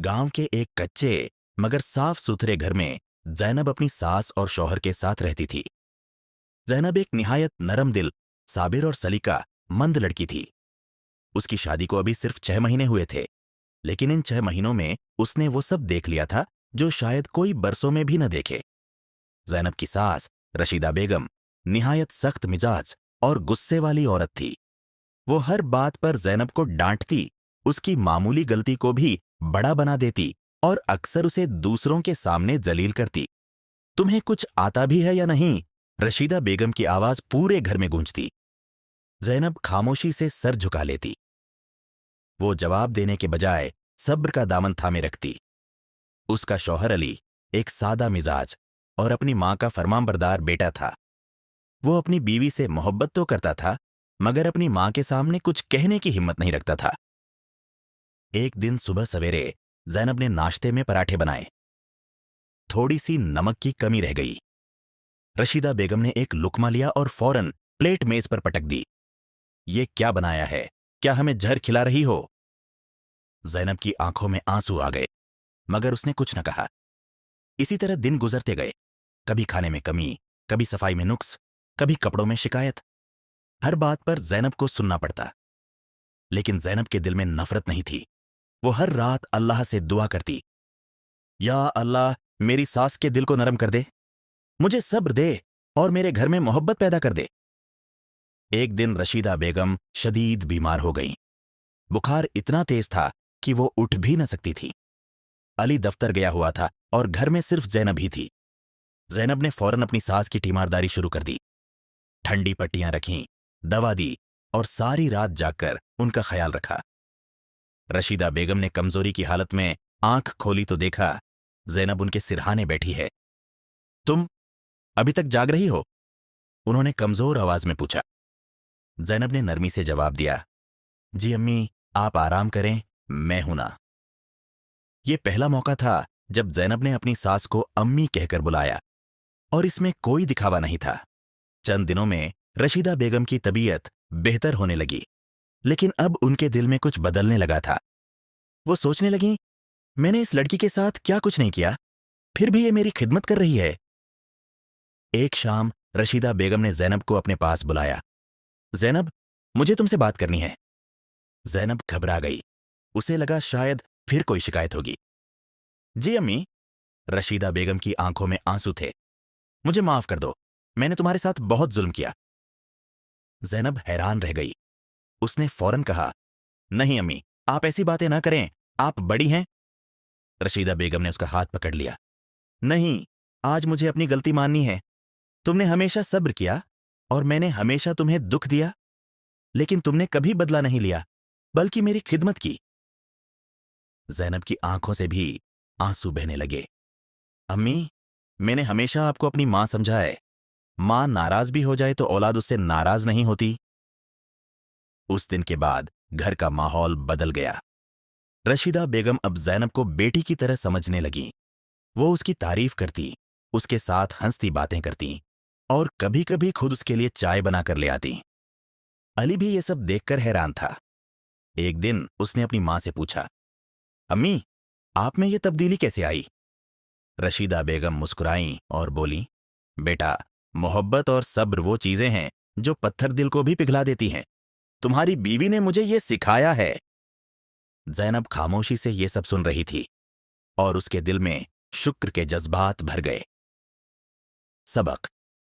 गांव के एक कच्चे मगर साफ सुथरे घर में ज़ैनब अपनी सास और शौहर के साथ रहती थी। ज़ैनब एक निहायत नरम दिल, साबिर और सलीका मंद लड़की थी। उसकी शादी को अभी सिर्फ 6 महीने हुए थे, लेकिन इन 6 महीनों में उसने वो सब देख लिया था जो शायद कोई बरसों में भी न देखे। ज़ैनब की सास रशीदा बेगम निहायत सख्त मिजाज और गुस्से वाली औरत थी। वो हर बात पर ज़ैनब को डांटती, उसकी मामूली गलती को भी बड़ा बना देती और अक्सर उसे दूसरों के सामने जलील करती। तुम्हें कुछ आता भी है या नहीं? रशीदा बेगम की आवाज पूरे घर में गूंजती। ज़ैनब खामोशी से सर झुका लेती। वो जवाब देने के बजाय सब्र का दामन थामे रखती। उसका शौहर अली एक सादा मिजाज और अपनी मां का फरमानबरदार बेटा था। वो अपनी बीवी से मोहब्बत तो करता था, मगर अपनी मां के सामने कुछ कहने की हिम्मत नहीं रखता था। एक दिन सुबह सवेरे ज़ैनब ने नाश्ते में पराठे बनाए। थोड़ी सी नमक की कमी रह गई। रशीदा बेगम ने एक लुकमा लिया और फौरन प्लेट मेज पर पटक दी। ये क्या बनाया है? क्या हमें जहर खिला रही हो? ज़ैनब की आंखों में आंसू आ गए, मगर उसने कुछ न कहा। इसी तरह दिन गुजरते गए। कभी खाने में कमी, कभी सफाई में नुक्स, कभी कपड़ों में शिकायत। हर बात पर ज़ैनब को सुनना पड़ता। लेकिन ज़ैनब के दिल में नफरत नहीं थी। वो हर रात अल्लाह से दुआ करती, या अल्लाह मेरी सास के दिल को नरम कर दे, मुझे सब्र दे और मेरे घर में मोहब्बत पैदा कर दे। एक दिन रशीदा बेगम शदीद बीमार हो गईं। बुखार इतना तेज था कि वो उठ भी न सकती थी। अली दफ्तर गया हुआ था और घर में सिर्फ ज़ैनब ही थी। ज़ैनब ने फौरन अपनी सास की तीमारदारी शुरू कर दी। ठंडी पट्टियां रखीं, दवा दी और सारी रात जागकर उनका ख्याल रखा। रशीदा बेगम ने कमजोरी की हालत में आंख खोली तो देखा ज़ैनब उनके सिरहाने बैठी है। तुम अभी तक जाग रही हो? उन्होंने कमजोर आवाज में पूछा। ज़ैनब ने नरमी से जवाब दिया, जी अम्मी, आप आराम करें, मैं हूं ना। ये पहला मौका था जब ज़ैनब ने अपनी सास को अम्मी कहकर बुलाया, और इसमें कोई दिखावा नहीं था। चंद दिनों में रशीदा बेगम की तबीयत बेहतर होने लगी, लेकिन अब उनके दिल में कुछ बदलने लगा था। वो सोचने लगी, मैंने इस लड़की के साथ क्या कुछ नहीं किया, फिर भी ये मेरी खिदमत कर रही है। एक शाम रशीदा बेगम ने ज़ैनब को अपने पास बुलाया। ज़ैनब, मुझे तुमसे बात करनी है। ज़ैनब घबरा गई। उसे लगा शायद फिर कोई शिकायत होगी। जी अम्मी। रशीदा बेगम की आंखों में आंसू थे। मुझे माफ कर दो, मैंने तुम्हारे साथ बहुत जुल्म किया। ज़ैनब हैरान रह गई। उसने फौरन कहा, नहीं अम्मी, आप ऐसी बातें ना करें, आप बड़ी हैं। रशीदा बेगम ने उसका हाथ पकड़ लिया। नहीं, आज मुझे अपनी गलती माननी है। तुमने हमेशा सब्र किया और मैंने हमेशा तुम्हें दुख दिया, लेकिन तुमने कभी बदला नहीं लिया, बल्कि मेरी खिदमत की। ज़ैनब की आंखों से भी आंसू बहने लगे। अम्मी, मैंने हमेशा आपको अपनी मां समझा है। मां नाराज भी हो जाए तो औलाद उससे नाराज नहीं होती। उस दिन के बाद घर का माहौल बदल गया। रशीदा बेगम अब ज़ैनब को बेटी की तरह समझने लगी। वो उसकी तारीफ करती, उसके साथ हंसती बातें करती और कभी कभी खुद उसके लिए चाय बनाकर ले आती। अली भी ये सब देखकर हैरान था। एक दिन उसने अपनी मां से पूछा, अम्मी, आप में ये तब्दीली कैसे आई? रशीदा बेगम मुस्कुराईं और बोली, बेटा, मोहब्बत और सब्र वो चीजें हैं जो पत्थर दिल को भी पिघला देती हैं। तुम्हारी बीवी ने मुझे ये सिखाया है। ज़ैनब खामोशी से ये सब सुन रही थी और उसके दिल में शुक्र के जज्बात भर गए। सबक: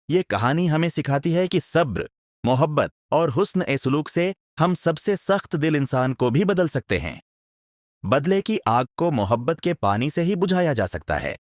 ये कहानी हमें सिखाती है कि सब्र, मोहब्बत और हुस्न ए सुलूक से हम सबसे सख्त दिल इंसान को भी बदल सकते हैं। बदले की आग को मोहब्बत के पानी से ही बुझाया जा सकता है।